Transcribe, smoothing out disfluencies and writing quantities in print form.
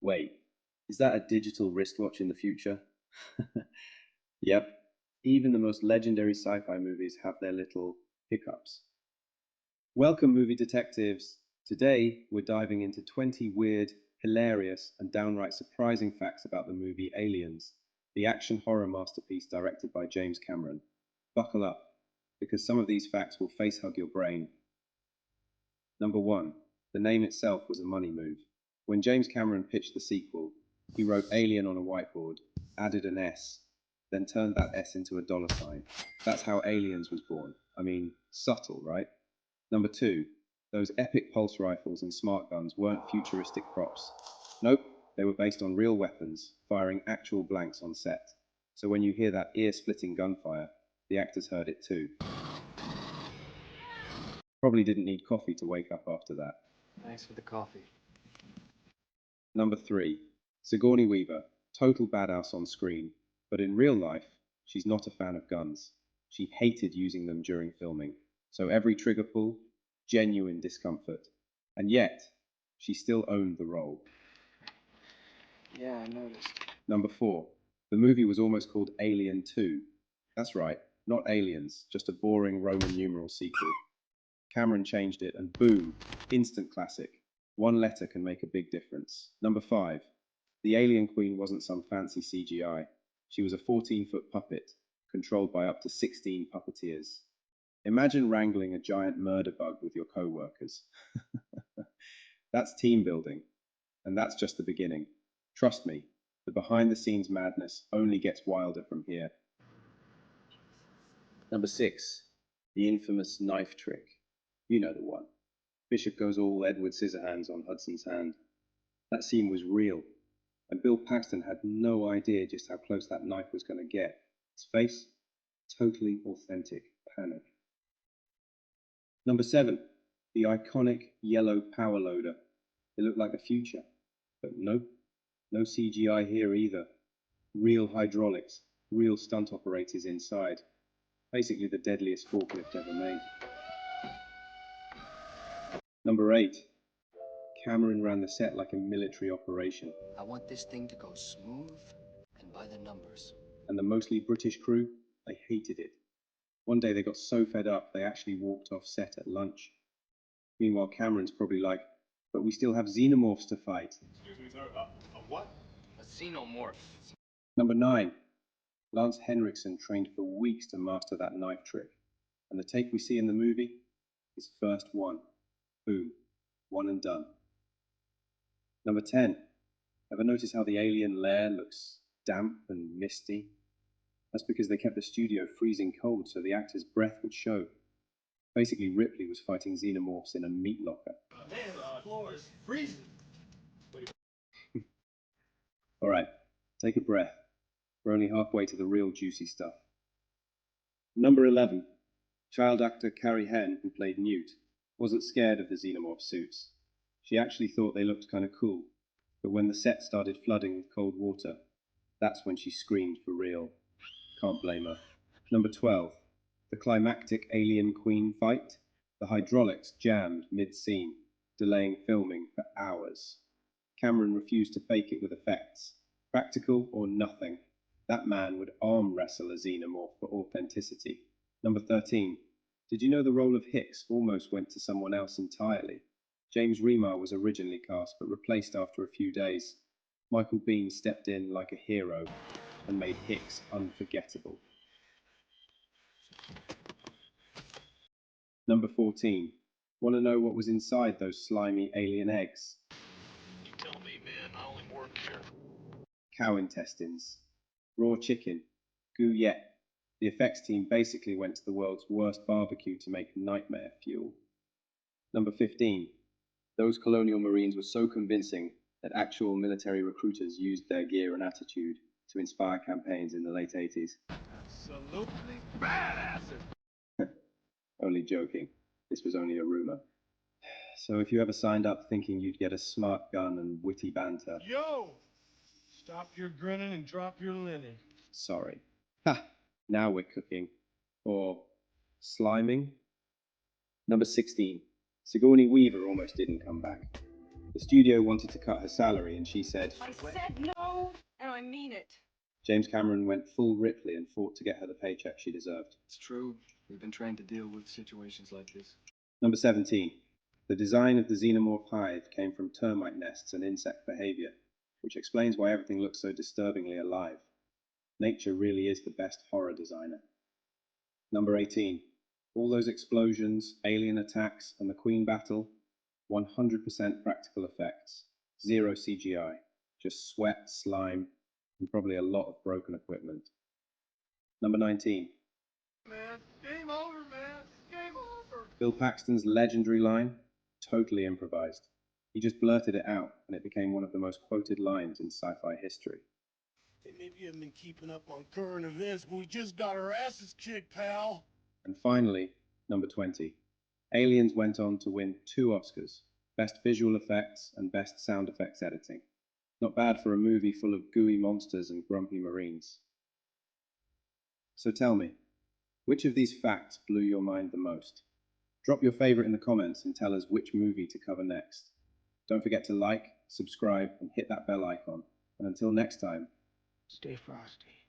Wait, is that a digital wristwatch in the future? Yep, even the most legendary sci-fi movies have their little hiccups. Welcome, movie detectives. Today, we're diving into 20 weird, hilarious, and downright surprising facts about the movie Aliens, the action horror masterpiece directed by James Cameron. Buckle up, because some of these facts will facehug your brain. Number one, the name itself was a money move. When James Cameron pitched the sequel, he wrote Alien on a whiteboard, added an S, then turned that S into a dollar sign. That's how Aliens was born. I mean, subtle, right? Number two, those epic pulse rifles and smart guns weren't futuristic props. Nope, they were based on real weapons, firing actual blanks on set. So when you hear that ear-splitting gunfire, the actors heard it too. Probably didn't need coffee to wake up after that. Thanks for the coffee. Number three, Sigourney Weaver, total badass on screen, but in real life, she's not a fan of guns. She hated using them during filming, so every trigger pull, genuine discomfort. And yet, she still owned the role. Yeah, I noticed. Number four, the movie was almost called Alien 2. That's right, not Aliens, just a boring Roman numeral sequel. Cameron changed it and boom, instant classic. One letter can make a big difference. Number five, the Alien Queen wasn't some fancy CGI. She was a 14-foot puppet, controlled by up to 16 puppeteers. Imagine wrangling a giant murder bug with your co-workers. That's team building, and that's just the beginning. Trust me, the behind-the-scenes madness only gets wilder from here. Number six, the infamous knife trick. You know the one. Bishop goes all Edward Scissorhands on Hudson's hand. That scene was real, and Bill Paxton had no idea just how close that knife was going to get. His face, totally authentic panic. Number seven, the iconic yellow power loader. It looked like the future, but nope, no CGI here either. Real hydraulics, real stunt operators inside. Basically the deadliest forklift ever made. Number eight, Cameron ran the set like a military operation. I want this thing to go smooth and by the numbers. And the mostly British crew, they hated it. One day they got so fed up they actually walked off set at lunch. Meanwhile, Cameron's probably like, but we still have xenomorphs to fight. Excuse me, sir. A what? A xenomorph. Number nine, Lance Henriksen trained for weeks to master that knife trick. And the take we see in the movie is first one. Boom. One and done. Number 10, ever notice how the alien lair looks damp and misty? That's because they kept the studio freezing cold so the actor's breath would show. Basically, Ripley was fighting xenomorphs in a meat locker. Man, the floor is freezing. All right, take a breath. We're only halfway to the real juicy stuff. Number 11, child actor Carrie Henn, who played Newt, wasn't scared of the xenomorph suits. She actually thought they looked kind of cool, but when the set started flooding with cold water, that's when she screamed for real. Can't blame her. Number 12, the climactic alien queen fight. The hydraulics jammed mid-scene, delaying filming for hours. Cameron refused to fake it with effects. Practical or nothing. That man would arm wrestle a xenomorph for authenticity. Number 13, did you know the role of Hicks almost went to someone else entirely? James Remar was originally cast, but replaced after a few days. Michael Biehn stepped in like a hero and made Hicks unforgettable. Number 14. Want to know what was inside those slimy alien eggs? You tell me, man. I only work here. Cow intestines. Raw chicken. Gouillet. The effects team basically went to the world's worst barbecue to make nightmare fuel. Number 15. Those colonial marines were so convincing that actual military recruiters used their gear and attitude to inspire campaigns in the late 80s. Absolutely badass. Only joking. This was only a rumor. So if you ever signed up thinking you'd get a smart gun and witty banter, Yo! Stop your grinning and drop your linen. sorry. Ha! Now we're cooking. Or sliming. Number 16. Sigourney Weaver almost didn't come back. The studio wanted to cut her salary, and she said, I said no, and I mean it. James Cameron went full Ripley and fought to get her the paycheck she deserved. It's true. We've been trained to deal with situations like this. Number 17. The design of the xenomorph hive came from termite nests and insect behavior, which explains why everything looks so disturbingly alive. Nature really is the best horror designer. Number 18. All those explosions, alien attacks, and the Queen battle, 100% practical effects. Zero CGI. Just sweat, slime, and probably a lot of broken equipment. Number 19. Man, game over, man. Game over. Bill Paxton's legendary line, totally improvised. He just blurted it out, and it became one of the most quoted lines in sci-fi history. Hey, maybe you haven't been keeping up on current events, but we just got our asses kicked, pal. And finally, number 20. Aliens went on to win 2 Oscars, Best Visual Effects and Best Sound Effects Editing. Not bad for a movie full of gooey monsters and grumpy Marines. So tell me, which of these facts blew your mind the most? Drop your favorite in the comments and tell us which movie to cover next. Don't forget to like, subscribe, and hit that bell icon. And until next time, Stay frosty.